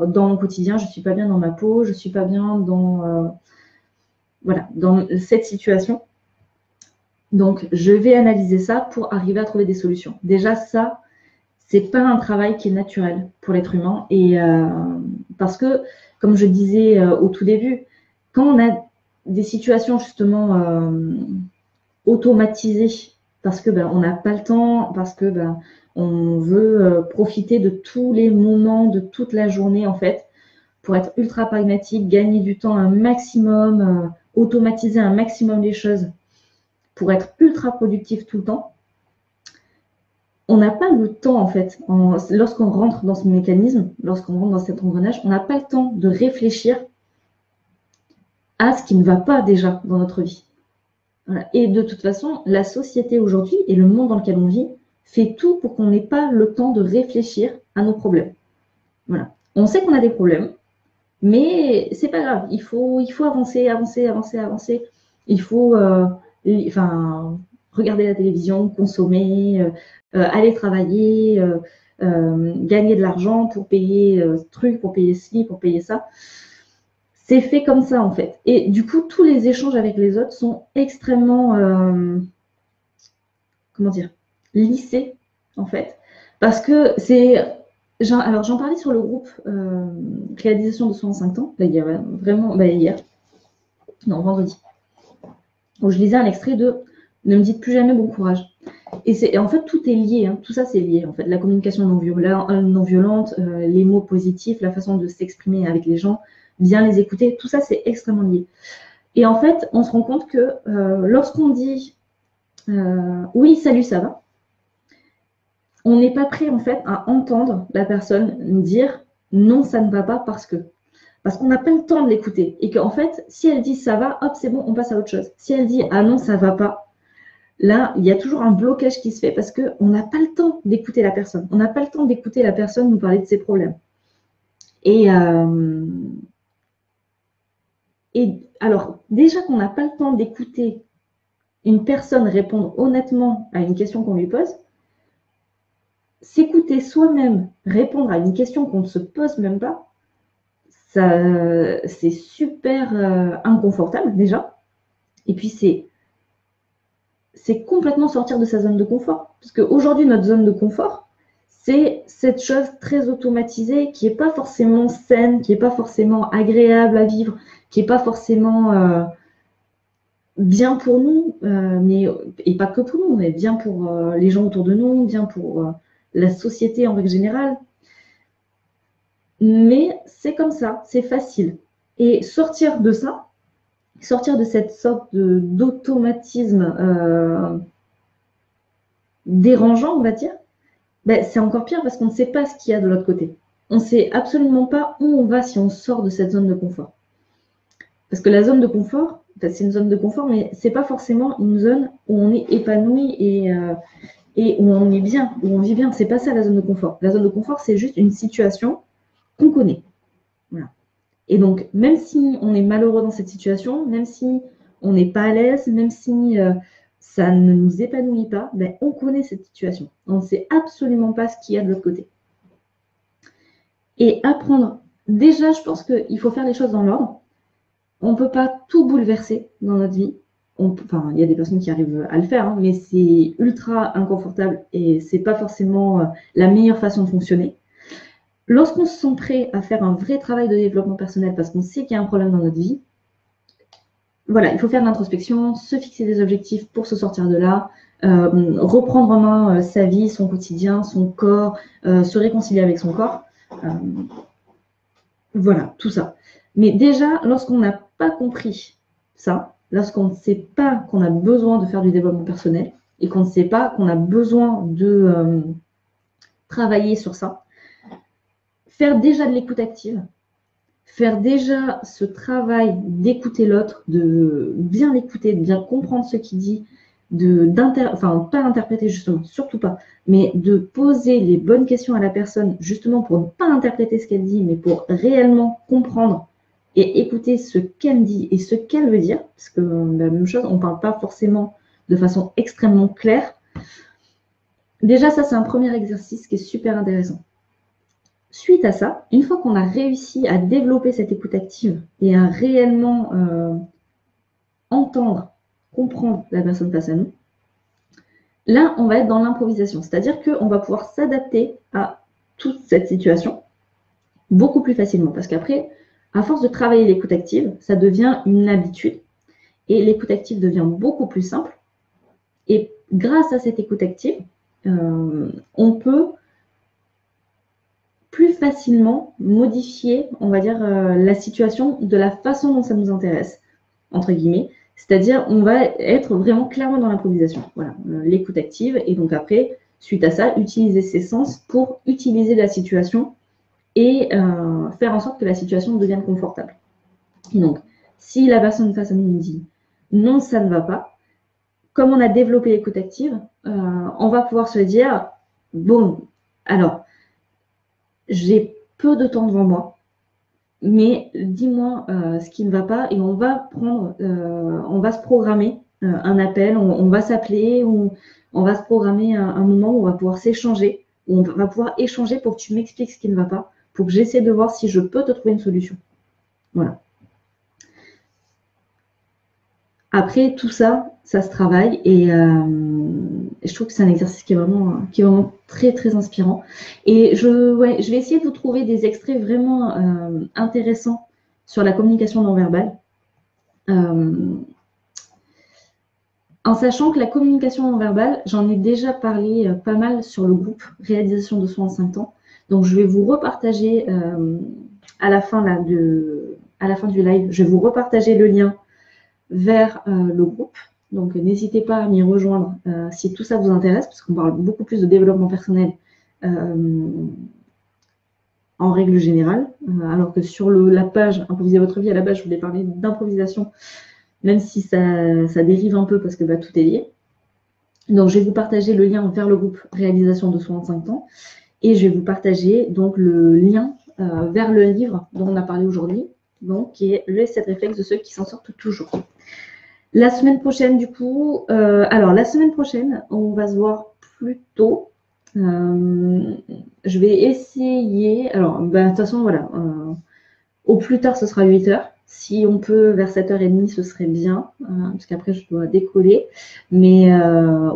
dans mon quotidien, je ne suis pas bien dans ma peau, je ne suis pas bien dans, voilà, dans cette situation. Donc, je vais analyser ça pour arriver à trouver des solutions. Déjà, ça, c'est pas un travail qui est naturel pour l'être humain. Et parce que, comme je disais au tout début, quand on a des situations justement automatisées, parce que on n'a pas le temps, parce que on veut profiter de tous les moments, de toute la journée en fait, pour être ultra pragmatique, gagner du temps un maximum, automatiser un maximum les choses, pour être ultra productif tout le temps. On n'a pas le temps en fait, lorsqu'on rentre dans ce mécanisme, lorsqu'on rentre dans cet engrenage, on n'a pas le temps de réfléchir à ce qui ne va pas déjà dans notre vie. Voilà. Et de toute façon, la société aujourd'hui et le monde dans lequel on vit fait tout pour qu'on n'ait pas le temps de réfléchir à nos problèmes. Voilà. On sait qu'on a des problèmes, mais c'est pas grave. Il faut avancer, avancer, avancer, avancer. Il faut regarder la télévision, consommer, aller travailler, gagner de l'argent pour payer ce truc, pour payer ci, pour payer ça. C'est fait comme ça en fait. Et du coup, tous les échanges avec les autres sont extrêmement, comment dire, lissés en fait. Parce que c'est... Alors, j'en parlais sur le groupe réalisation de 65 temps, il y a vraiment, hier, non, vendredi, où je lisais un extrait de ne me dites plus jamais bon courage. Et en fait, tout est lié, hein, tout ça c'est lié. En fait, la communication non violente, les mots positifs, la façon de s'exprimer avec les gens, bien les écouter, tout ça c'est extrêmement lié. Et en fait, on se rend compte que lorsqu'on dit oui, salut, ça va, on n'est pas prêt en fait à entendre la personne dire non, ça ne va pas parce qu'on n'a pas le temps de l'écouter. Et qu'en fait, si elle dit ça va, hop, c'est bon, on passe à autre chose. Si elle dit ah non, ça va pas, là, il y a toujours un blocage qui se fait parce qu'on n'a pas le temps d'écouter la personne. On n'a pas le temps d'écouter la personne nous parler de ses problèmes. Et alors, déjà qu'on n'a pas le temps d'écouter une personne répondre honnêtement à une question qu'on lui pose, s'écouter soi-même répondre à une question qu'on ne se pose même pas, ça, c'est super inconfortable déjà. Et puis, c'est complètement sortir de sa zone de confort. Parce qu'aujourd'hui, notre zone de confort, c'est cette chose très automatisée qui n'est pas forcément saine, qui n'est pas forcément agréable à vivre, qui n'est pas forcément bien pour nous, et pas que pour nous, mais bien pour les gens autour de nous, bien pour la société en règle générale. Mais c'est comme ça, c'est facile. Et sortir de ça, sortir de cette sorte d'automatisme dérangeant, on va dire, c'est encore pire parce qu'on ne sait pas ce qu'il y a de l'autre côté. On ne sait absolument pas où on va si on sort de cette zone de confort. Parce que la zone de confort, c'est une zone de confort, mais ce n'est pas forcément une zone où on est épanoui et où on est bien, où on vit bien. Ce n'est pas ça la zone de confort. La zone de confort, c'est juste une situation qu'on connaît. Voilà. Et donc, même si on est malheureux dans cette situation, même si on n'est pas à l'aise, même si ça ne nous épanouit pas, ben, on connaît cette situation. On ne sait absolument pas ce qu'il y a de l'autre côté. Et apprendre, déjà, je pense qu'il faut faire les choses dans l'ordre. On ne peut pas tout bouleverser dans notre vie. Enfin, il y a des personnes qui arrivent à le faire, hein, mais c'est ultra inconfortable et c'est pas forcément la meilleure façon de fonctionner. Lorsqu'on se sent prêt à faire un vrai travail de développement personnel parce qu'on sait qu'il y a un problème dans notre vie, voilà, il faut faire de l'introspection, se fixer des objectifs pour se sortir de là, reprendre en main sa vie, son quotidien, son corps, se réconcilier avec son corps. Voilà, tout ça. Mais déjà, lorsqu'on n'a pas compris ça, lorsqu'on ne sait pas qu'on a besoin de faire du développement personnel et qu'on ne sait pas qu'on a besoin de travailler sur ça, faire déjà de l'écoute active, faire déjà ce travail d'écouter l'autre, de bien l'écouter, de bien comprendre ce qu'il dit, enfin pas interpréter justement, surtout pas, mais de poser les bonnes questions à la personne justement pour ne pas interpréter ce qu'elle dit, mais pour réellement comprendre et écouter ce qu'elle dit et ce qu'elle veut dire, parce que la même chose, on ne parle pas forcément de façon extrêmement claire. Déjà, ça, c'est un premier exercice qui est super intéressant. Suite à ça, une fois qu'on a réussi à développer cette écoute active et à réellement entendre, comprendre la personne face à nous, là, on va être dans l'improvisation. C'est-à-dire qu'on va pouvoir s'adapter à toute cette situation beaucoup plus facilement. Parce qu'après, à force de travailler l'écoute active, ça devient une habitude. Et l'écoute active devient beaucoup plus simple. Et grâce à cette écoute active, on peut plus facilement modifier, on va dire, la situation de la façon dont ça nous intéresse, entre guillemets. C'est-à-dire, on va être vraiment clairement dans l'improvisation. Voilà, l'écoute active. Et donc après, suite à ça, utiliser ses sens pour utiliser la situation et faire en sorte que la situation devienne confortable. Et donc, si la personne face à nous dit « non, ça ne va pas », comme on a développé l'écoute active, on va pouvoir se dire « bon, alors, j'ai peu de temps devant moi, mais dis-moi ce qui ne va pas et on va se programmer un appel, on va s'appeler ou on va se programmer un moment où on va pouvoir s'échanger, où on va pouvoir échanger pour que tu m'expliques ce qui ne va pas, pour que j'essaie de voir si je peux te trouver une solution. » Voilà. Après, tout ça, ça se travaille et je trouve que c'est un exercice qui est vraiment très, très inspirant. Et je vais essayer de vous trouver des extraits vraiment intéressants sur la communication non verbale. En sachant que la communication non verbale, j'en ai déjà parlé pas mal sur le groupe Réalisation de soi en 5 temps. Donc, je vais vous repartager à la fin du live, je vais vous repartager le lien vers le groupe. Donc, n'hésitez pas à m'y rejoindre si tout ça vous intéresse, parce qu'on parle beaucoup plus de développement personnel en règle générale, alors que sur la page Improviser votre vie, à la base, je voulais parler d'improvisation, même si ça dérive un peu parce que tout est lié. Donc, je vais vous partager le lien vers le groupe Réalisation de soi en 5 temps et je vais vous partager donc le lien vers le livre dont on a parlé aujourd'hui, donc qui est le 7 réflexes de ceux qui s'en sortent toujours. La semaine prochaine, du coup, la semaine prochaine, on va se voir plus tôt. Je vais essayer, de toute façon, voilà, au plus tard, ce sera 8h. Si on peut, vers 7h30, ce serait bien, parce qu'après, je dois décoller. Mais,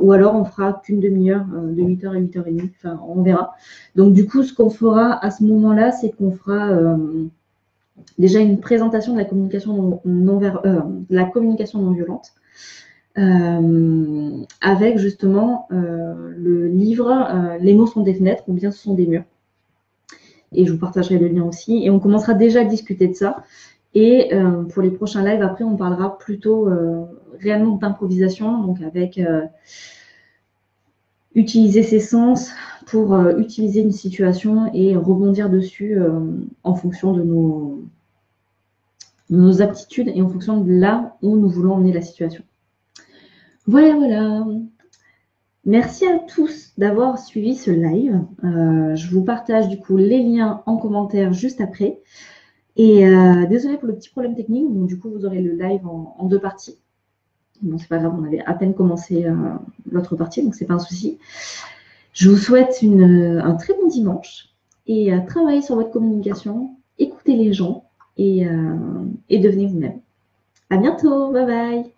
ou alors, on fera qu'une demi-heure, de 8h à 8h30, enfin, on verra. Donc, du coup, ce qu'on fera à ce moment-là, c'est qu'on fera déjà une présentation de la communication non violente, avec justement le livre Les mots sont des fenêtres ou bien ce sont des murs. Et je vous partagerai le lien aussi. Et on commencera déjà à discuter de ça. Et pour les prochains lives, après, on parlera plutôt réellement d'improvisation, donc avec utiliser ses sens pour utiliser une situation et rebondir dessus en fonction de nos aptitudes et en fonction de là où nous voulons emmener la situation. Voilà. Merci à tous d'avoir suivi ce live. Je vous partage du coup les liens en commentaire juste après. Et désolée pour le petit problème technique, donc du coup vous aurez le live en 2 parties. Bon, c'est pas grave, on avait à peine commencé l'autre partie, donc c'est pas un souci. Je vous souhaite un très bon dimanche et travaillez sur votre communication, écoutez les gens et devenez vous-même. À bientôt, bye bye.